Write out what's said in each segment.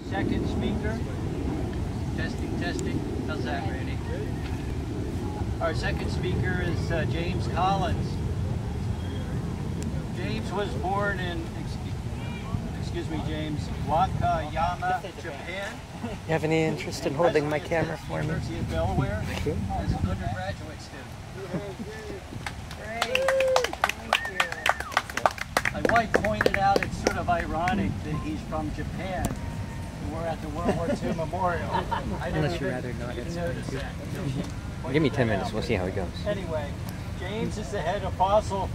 second speaker. Testing, testing. How's that, Randy? Our second speaker is James Collins. James was born in, excuse me, James, Wakayama, Japan. You have any interest in holding my camera for me? University of Delaware as an undergraduate student. My wife pointed out it's sort of ironic that he's from Japan and we're at the World War II Memorial. Unless you'd rather not. Didn't notice that. Give me 10 minutes, we'll see how it goes. Anyway, James is the head of Fossil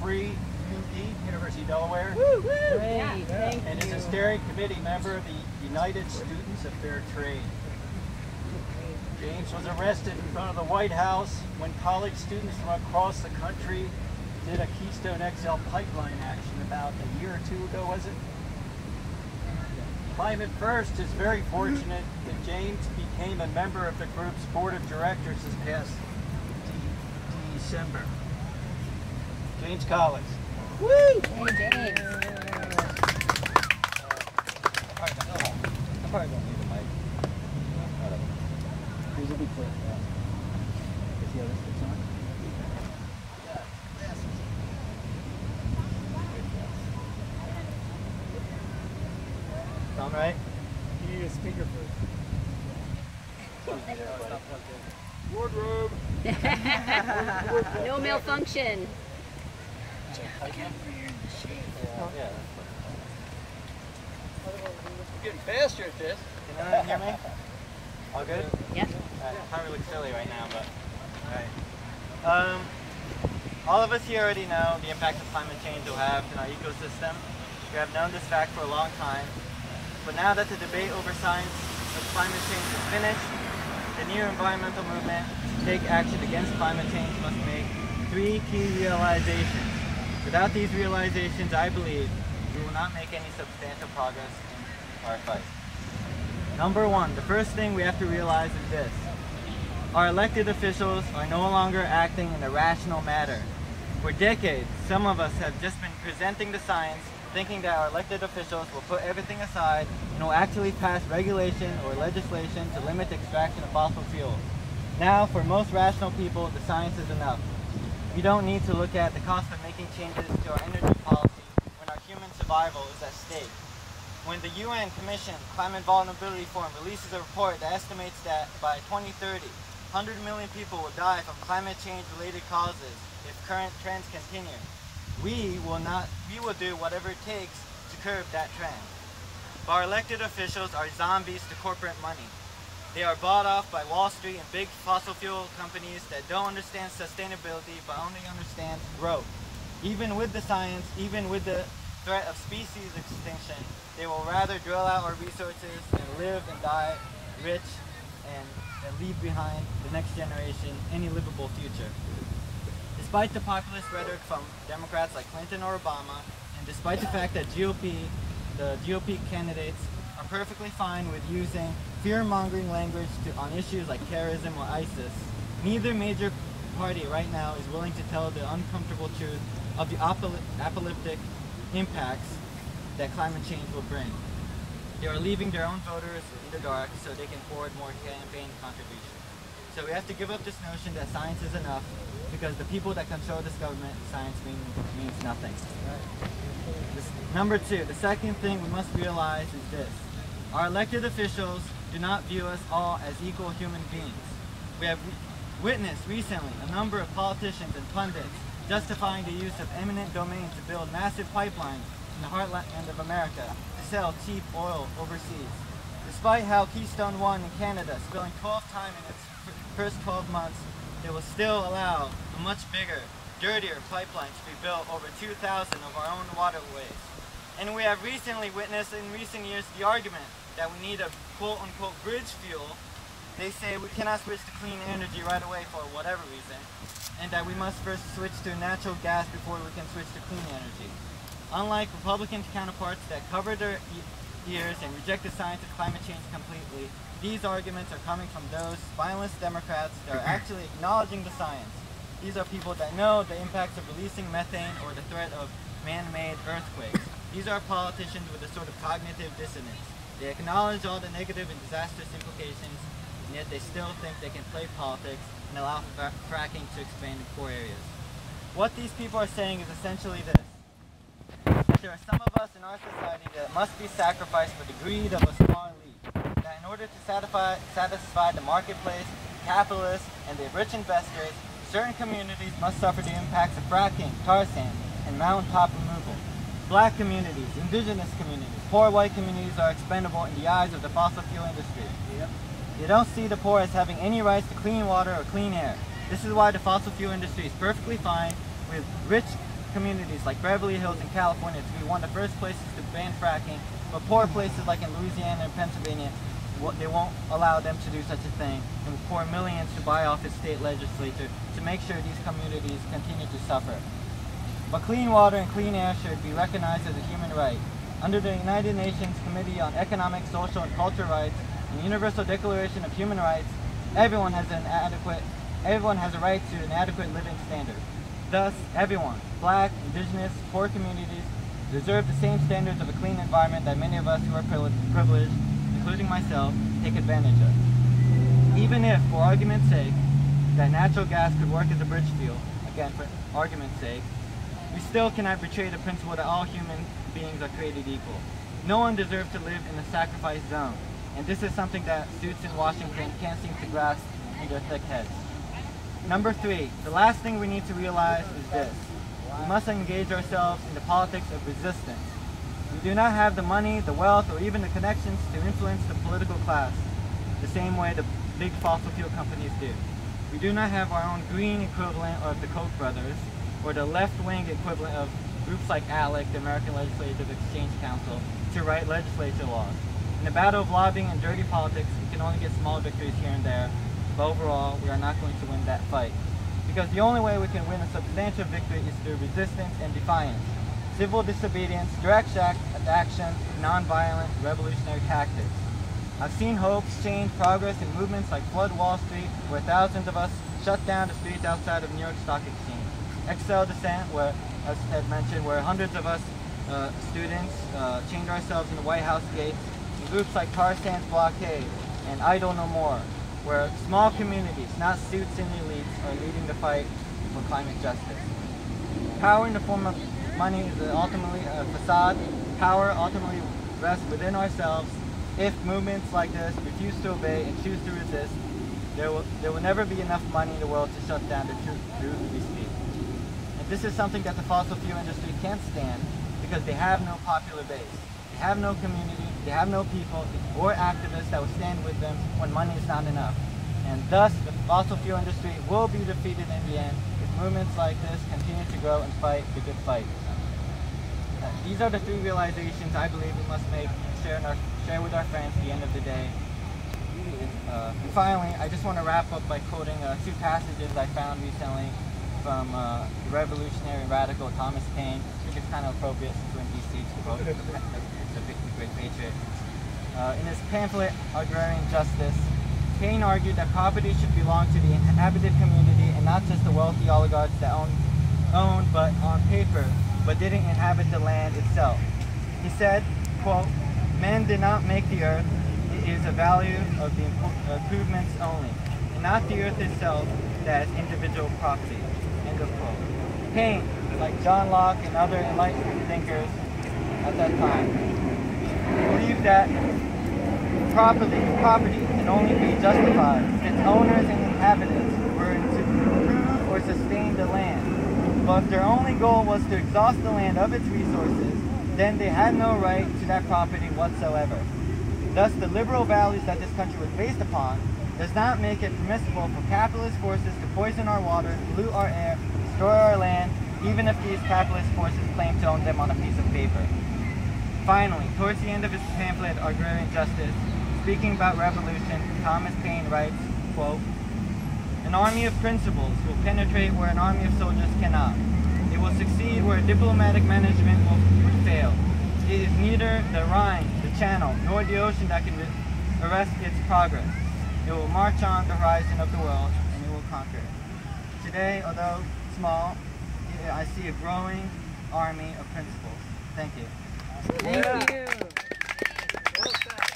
Free UD, University of Delaware. Woo! Great, and is a steering committee member of the United Students of Fair Trade. James was arrested in front of the White House when college students from across the country did a Keystone XL pipeline action about a year or two ago, was it? Climate First is very fortunate that James became a member of the group's board of directors this past December. James Collins. Woo! Hey, James. I probably don't need a mic. These will be clear. See how this fits on? Sound right? You need a speaker first. Wardrobe. No malfunction. Yeah. We're getting faster at this. Can you hear me? All good? Yep. Probably look silly right now, but alright. All of us here already know the impact of climate change will have in our ecosystem. We have known this fact for a long time. But now that the debate over science of climate change is finished, the new environmental movement to take action against climate change must make 3 key realizations. Without these realizations, I believe we will not make any substantial progress in our fight. Number 1, the first thing we have to realize is this. Our elected officials are no longer acting in a rational manner. For decades, some of us have just been presenting the science, thinking that our elected officials will put everything aside and will actually pass regulation or legislation to limit the extraction of fossil fuels. Now, for most rational people, the science is enough. We don't need to look at the cost of making changes to our energy policy when our human survival is at stake. When the UN Commission Climate Vulnerability Forum releases a report that estimates that by 2030, 100 million people will die from climate change related causes if current trends continue, we will do whatever it takes to curb that trend. Our elected officials are zombies to corporate money. They are bought off by Wall Street and big fossil fuel companies that don't understand sustainability but only understand growth. Even with the science, even with the threat of species extinction, they will rather drill out our resources and live and die rich and leave behind the next generation any livable future. Despite the populist rhetoric from Democrats like Clinton or Obama, and despite the fact that the GOP candidates are perfectly fine with using fear-mongering language on issues like terrorism or ISIS, neither major party right now is willing to tell the uncomfortable truth of the apocalyptic impacts that climate change will bring. They are leaving their own voters in the dark so they can forward more campaign contributions. So we have to give up this notion that science is enough, because the people that control this government, science means nothing. Number 2, the second thing we must realize is this. Our elected officials do not view us all as equal human beings. We have witnessed recently a number of politicians and pundits justifying the use of eminent domain to build massive pipelines in the heartland of America to sell cheap oil overseas. Despite how Keystone 1 in Canada spilling 12 times in its first 12 months, they will still allow a much bigger, dirtier pipeline to be built over 2,000 of our own waterways. And we have recently witnessed in recent years the argument that we need a quote-unquote bridge fuel. They say we cannot switch to clean energy right away for whatever reason, and that we must first switch to natural gas before we can switch to clean energy. Unlike Republican counterparts that cover their ears and reject the science of climate change completely, these arguments are coming from those spineless Democrats that are actually acknowledging the science. These are people that know the impacts of releasing methane or the threat of man-made earthquakes. These are politicians with a sort of cognitive dissonance. They acknowledge all the negative and disastrous implications, and yet they still think they can play politics and allow fracking to expand in poor areas. What these people are saying is essentially this: that there are some of us in our society that must be sacrificed for the greed of a small elite. That in order to satisfy the marketplace, capitalists, and the rich investors, certain communities must suffer the impacts of fracking, tar sand, and mountaintop removal. Black communities, indigenous communities, poor white communities are expendable in the eyes of the fossil fuel industry. They don't see the poor as having any rights to clean water or clean air. This is why the fossil fuel industry is perfectly fine with rich communities like Beverly Hills in California to be one of the first places to ban fracking, but poor places like in Louisiana and Pennsylvania, they won't allow them to do such a thing and pour millions to buy off its state legislature to make sure these communities continue to suffer. But clean water and clean air should be recognized as a human right. Under the United Nations Committee on Economic, Social, and Cultural Rights and the Universal Declaration of Human Rights, everyone has a right to an adequate living standard. Thus, everyone, black, indigenous, poor communities, deserve the same standards of a clean environment that many of us who are privileged, including myself, take advantage of. Even if, for argument's sake, that natural gas could work as a bridge fuel, again, for argument's sake, we still cannot betray the principle that all human beings are created equal. No one deserves to live in a sacrifice zone, and this is something that suits in Washington can't seem to grasp in their thick heads. Number 3, the last thing we need to realize is this: we must engage ourselves in the politics of resistance. We do not have the money, the wealth, or even the connections to influence the political class the same way the big fossil fuel companies do. We do not have our own green equivalent of the Koch brothers, or the left-wing equivalent of groups like ALEC, the American Legislative Exchange Council, to write legislature laws. In the battle of lobbying and dirty politics, we can only get small victories here and there, but overall, we are not going to win that fight. Because the only way we can win a substantial victory is through resistance and defiance. Civil disobedience, direct action, non-violent, revolutionary tactics. I've seen hopes, change, progress in movements like Flood Wall Street, where thousands of us shut down the streets outside of New York Stock Exchange. Excel Descent, where, as Ted mentioned, where hundreds of us students chained ourselves in the White House gates, and groups like Tar Sands Blockade and Idle No More, where small communities, not suits and elites, are leading the fight for climate justice. Power in the form of money is ultimately a facade. Power ultimately rests within ourselves. If movements like this refuse to obey and choose to resist, there will never be enough money in the world to shut down the truth we speak. And this is something that the fossil fuel industry can't stand because they have no popular base. They have no community, they have no people or activists that will stand with them when money is not enough. And thus, the fossil fuel industry will be defeated in the end if movements like this continue to grow and fight the good fight. These are the 3 realizations I believe we must make and share with our friends at the end of the day. And finally, I just want to wrap up by quoting 2 passages I found recently from the revolutionary radical Thomas Paine. I think it's kind of appropriate since we're in DC to quote the great patriot. In his pamphlet, Agrarian Justice, Paine argued that property should belong to the inhabited community and not just the wealthy oligarchs that owned but on paper, but didn't inhabit the land itself. He said, quote, "Men did not make the earth, it is a value of the improvements only, and not the earth itself that is individual property." End of quote. Paine, like John Locke and other enlightened thinkers at that time, believed that property can only be justified since owners and inhabitants were to improve or sustain the land. But if their only goal was to exhaust the land of its resources, then they had no right to that property whatsoever. Thus, the liberal values that this country was based upon does not make it permissible for capitalist forces to poison our water, pollute our air, destroy our land, even if these capitalist forces claim to own them on a piece of paper. Finally, towards the end of his pamphlet, Agrarian Justice, speaking about revolution, Thomas Paine writes, quote, "An army of principles will penetrate where an army of soldiers cannot. It will succeed where diplomatic management would fail. It is neither the Rhine, the Channel, nor the ocean that can arrest its progress. It will march on the horizon of the world, and it will conquer it." Today, although small, I see a growing army of principles. Thank you. Thank you. Well said.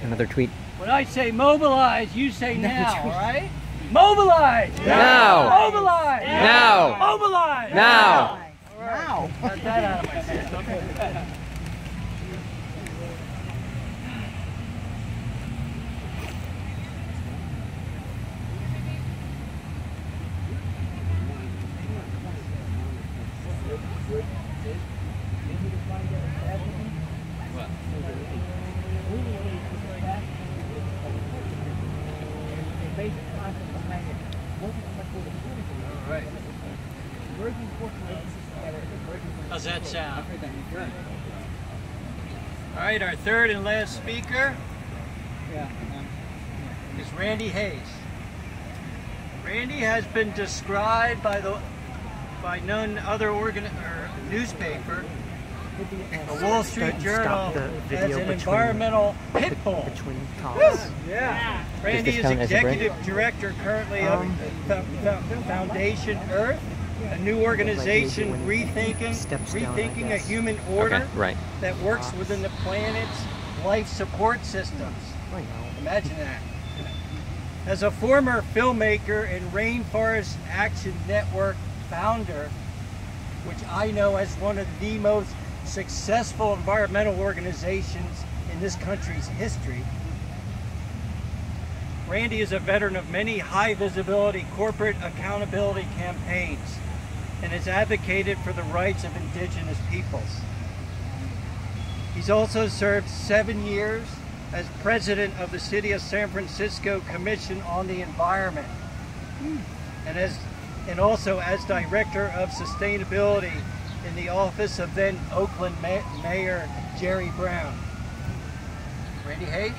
Another tweet. When I say mobilize, you say now, all right? Mobilize! Now! Mobilize! Now! Mobilize! Now! Now! Got that out of my system. How's that sound? All right, our third and last speaker is Randy Hayes. Randy has been described by none other newspaper, the Wall Street Journal, as an environmental pit bull. Yeah. Randy is executive director currently of Foundation Earth, a new organization rethinking a human order that works within the planet's life support systems. Imagine that. As a former filmmaker and Rainforest Action Network founder, which I know as one of the most successful environmental organizations in this country's history, Randy is a veteran of many high-visibility corporate accountability campaigns and has advocated for the rights of indigenous peoples. He's also served 7 years as president of the City of San Francisco Commission on the Environment, and also as director of sustainability in the office of then Oakland Mayor Jerry Brown. Randy Hayes?